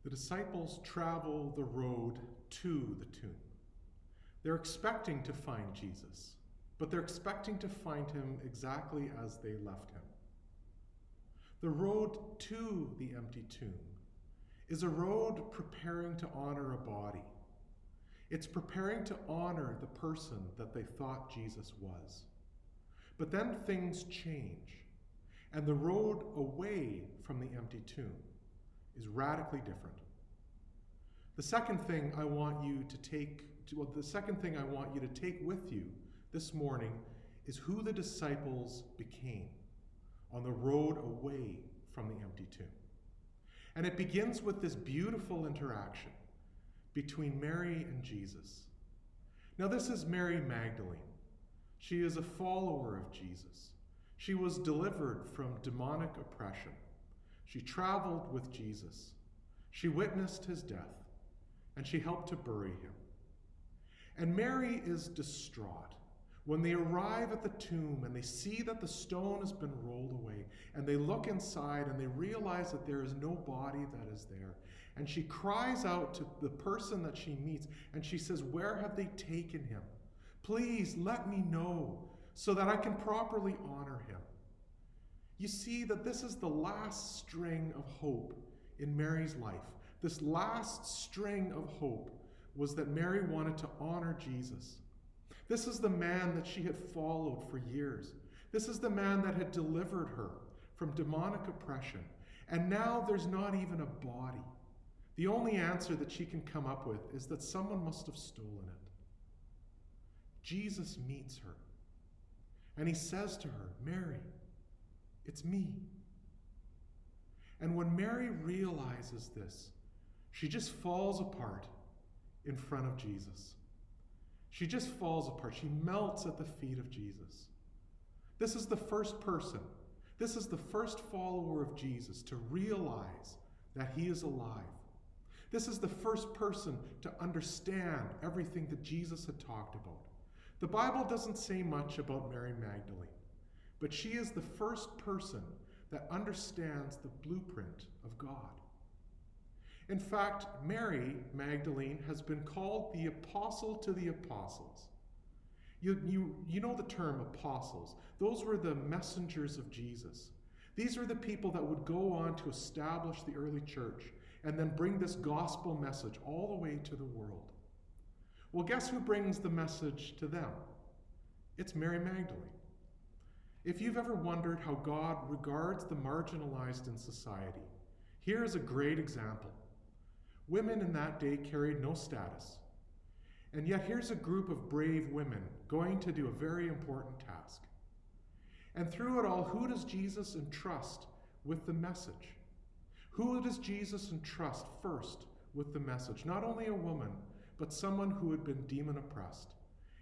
The disciples travel the road to the tomb. They're expecting to find Jesus, but they're expecting to find him exactly as they left him. The road to the empty tomb is a road preparing to honor a body. It's preparing to honor the person that they thought Jesus was. But then things change, and the road away from the empty tomb is radically different. The second thing I want you to take with you this morning is who the disciples became on the road away from the empty tomb. And it begins with this beautiful interaction between Mary and Jesus. Now, this is Mary Magdalene. She is a follower of Jesus. She was delivered from demonic oppression. She traveled with Jesus. She witnessed his death, and she helped to bury him. And Mary is distraught when they arrive at the tomb and they see that the stone has been rolled away, and they look inside and they realize that there is no body that is there. And she cries out to the person that she meets, and she says, "Where have they taken him? Please let me know so that I can properly honor him." You see that this is the last string of hope in Mary's life. This last string of hope was that Mary wanted to honor Jesus. This is the man that she had followed for years. This is the man that had delivered her from demonic oppression. And now there's not even a body. The only answer that she can come up with is that someone must have stolen it. Jesus meets her, and he says to her, "Mary, it's me." And when Mary realizes this, she just falls apart in front of Jesus. She just falls apart. She melts at the feet of Jesus. This is the first person. This is the first follower of Jesus to realize that he is alive. This is the first person to understand everything that Jesus had talked about. The Bible doesn't say much about Mary Magdalene, but she is the first person that understands the blueprint of God. In fact, Mary Magdalene has been called the apostle to the apostles. You know the term apostles. Those were the messengers of Jesus. These were the people that would go on to establish the early church and then bring this gospel message all the way to the world. Well, guess who brings the message to them? It's Mary Magdalene. If you've ever wondered how God regards the marginalized in society, here is a great example. Women in that day carried no status. And yet here's a group of brave women going to do a very important task. And through it all, who does Jesus entrust with the message? Who does Jesus entrust first with the message? Not only a woman, but someone who had been demon oppressed.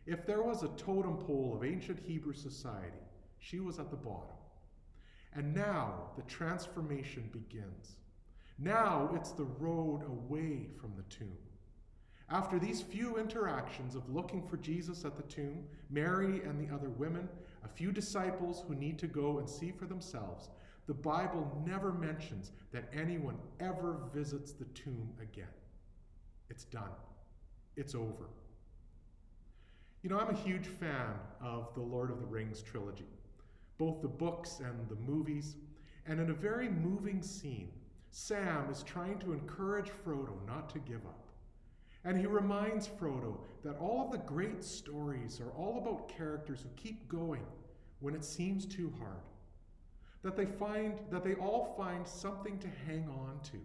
If there was a totem pole of ancient Hebrew society, she was at the bottom. And now the transformation begins. Now it's the road away from the tomb. After these few interactions of looking for Jesus at the tomb, Mary and the other women, a few disciples who need to go and see for themselves, the Bible never mentions that anyone ever visits the tomb again. It's done. It's over. You know, I'm a huge fan of the Lord of the Rings trilogy, both the books and the movies, and in a very moving scene, Sam is trying to encourage Frodo not to give up. And he reminds Frodo that all of the great stories are all about characters who keep going when it seems too hard. That they all find something to hang on to.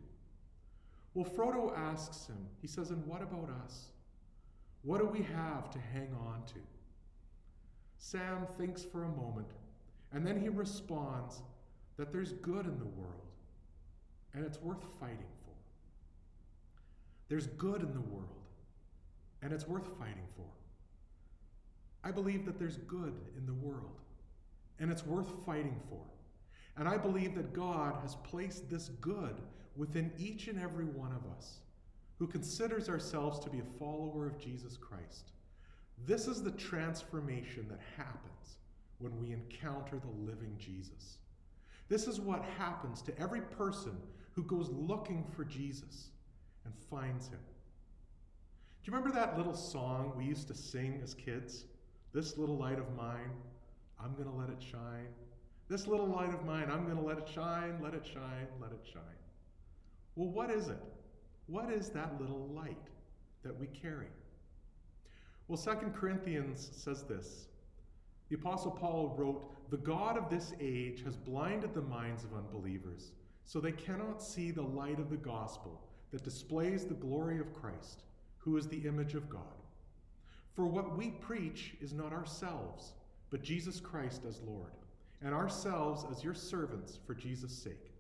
Well, Frodo asks him, he says, "And what about us? What do we have to hang on to?" Sam thinks for a moment, and then he responds that there's good in the world, and it's worth fighting for. There's good in the world, and it's worth fighting for. I believe that there's good in the world, and it's worth fighting for. And I believe that God has placed this good within each and every one of us who considers ourselves to be a follower of Jesus Christ. This is the transformation that happens when we encounter the living Jesus. This is what happens to every person who goes looking for Jesus. and finds him. Do you remember that little song we used to sing as kids? This little light of mine, I'm going to let it shine. This little light of mine, I'm going to let it shine, let it shine, let it shine. Well, what is it? What is that little light that we carry? Well, 2 Corinthians says this. The Apostle Paul wrote, "The God of this age has blinded the minds of unbelievers, so they cannot see the light of the gospel that displays the glory of Christ, who is the image of God. For what we preach is not ourselves, but Jesus Christ as Lord, and ourselves as your servants for Jesus' sake.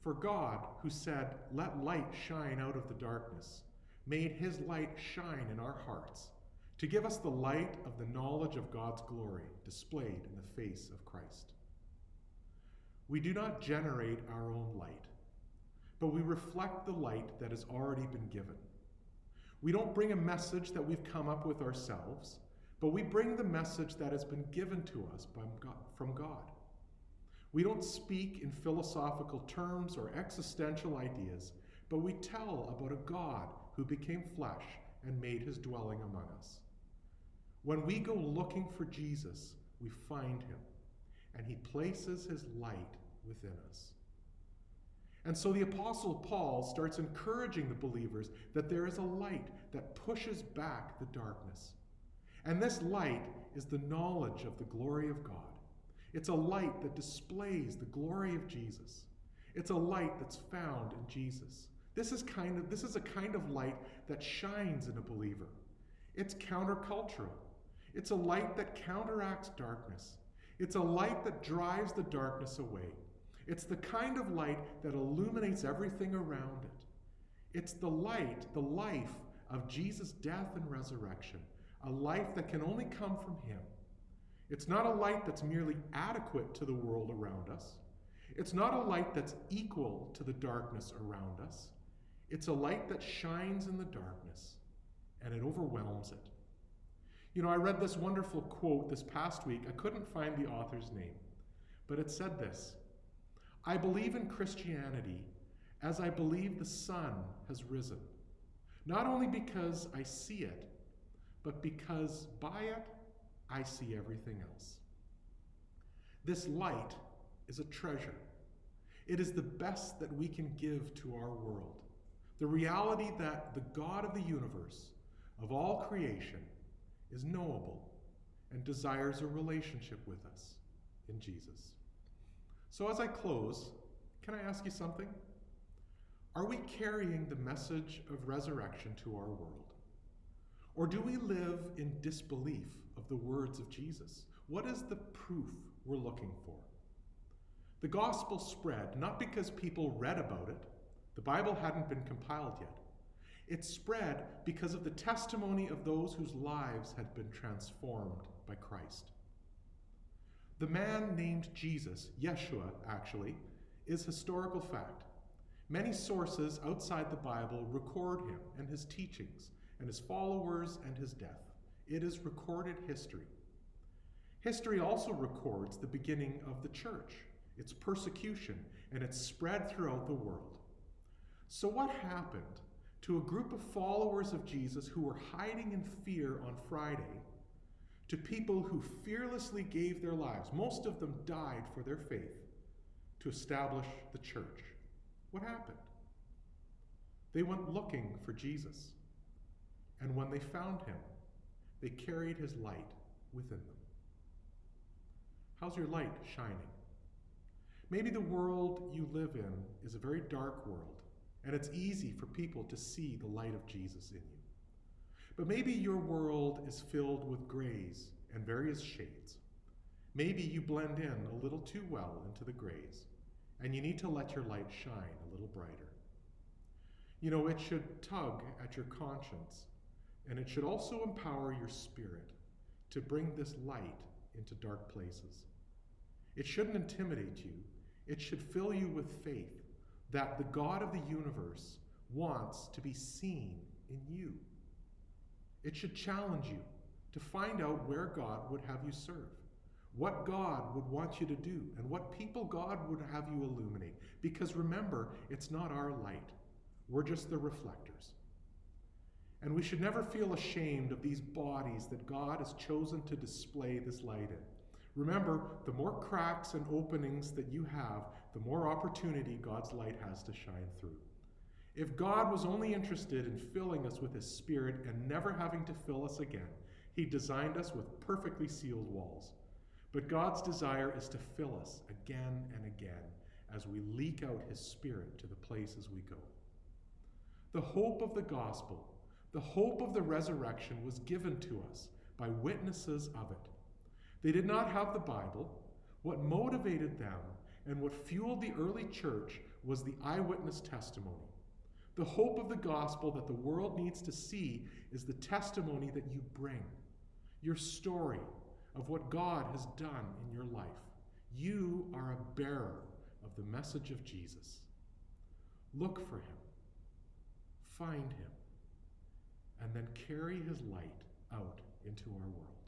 For God, who said, 'Let light shine out of the darkness,' made his light shine in our hearts, to give us the light of the knowledge of God's glory displayed in the face of Christ. We do not generate our own light, but we reflect the light that has already been given. We don't bring a message that we've come up with ourselves, but we bring the message that has been given to us from God. We don't speak in philosophical terms or existential ideas, but we tell about a God who became flesh and made his dwelling among us. When we go looking for Jesus, we find him, and he places his light within us. And so the Apostle Paul starts encouraging the believers that there is a light that pushes back the darkness. And this light is the knowledge of the glory of God. It's a light that displays the glory of Jesus. It's a light that's found in Jesus. This is a kind of light that shines in a believer. It's countercultural. It's a light that counteracts darkness. It's a light that drives the darkness away. It's the kind of light that illuminates everything around it. It's the light, the life of Jesus' death and resurrection, a life that can only come from him. It's not a light that's merely adequate to the world around us. It's not a light that's equal to the darkness around us. It's a light that shines in the darkness, and it overwhelms it. You know, I read this wonderful quote this past week. I couldn't find the author's name, but it said this: "I believe in Christianity as I believe the sun has risen, not only because I see it, but because by it I see everything else." This light is a treasure. It is the best that we can give to our world. The reality that the God of the universe, of all creation, is knowable and desires a relationship with us in Jesus. So as I close, can I ask you something? Are we carrying the message of resurrection to our world? Or do we live in disbelief of the words of Jesus? What is the proof we're looking for? The gospel spread not because people read about it. The Bible hadn't been compiled yet. It spread because of the testimony of those whose lives had been transformed by Christ. The man named Jesus, Yeshua actually, is historical fact. Many sources outside the Bible record him and his teachings and his followers and his death. It is recorded history. History also records the beginning of the church, its persecution, and its spread throughout the world. So what happened to a group of followers of Jesus who were hiding in fear on Friday to people who fearlessly gave their lives? Most of them died for their faith to establish the church. What happened? They went looking for Jesus, and when they found him, they carried his light within them. How's your light shining? Maybe the world you live in is a very dark world, and it's easy for people to see the light of Jesus in you. But maybe your world is filled with grays and various shades. Maybe you blend in a little too well into the grays, and you need to let your light shine a little brighter. You know, it should tug at your conscience, and it should also empower your spirit to bring this light into dark places. It shouldn't intimidate you. It should fill you with faith that the God of the universe wants to be seen in you. It should challenge you to find out where God would have you serve, what God would want you to do, and what people God would have you illuminate. Because remember, it's not our light. We're just the reflectors. And we should never feel ashamed of these bodies that God has chosen to display this light in. Remember, the more cracks and openings that you have, the more opportunity God's light has to shine through. If God was only interested in filling us with His Spirit and never having to fill us again, He designed us with perfectly sealed walls. But God's desire is to fill us again and again as we leak out His Spirit to the places we go. The hope of the gospel, the hope of the resurrection, was given to us by witnesses of it. They did not have the Bible. What motivated them and what fueled the early church was the eyewitness testimony. The hope of the gospel that the world needs to see is the testimony that you bring, your story of what God has done in your life. You are a bearer of the message of Jesus. Look for Him, find Him, and then carry His light out into our world.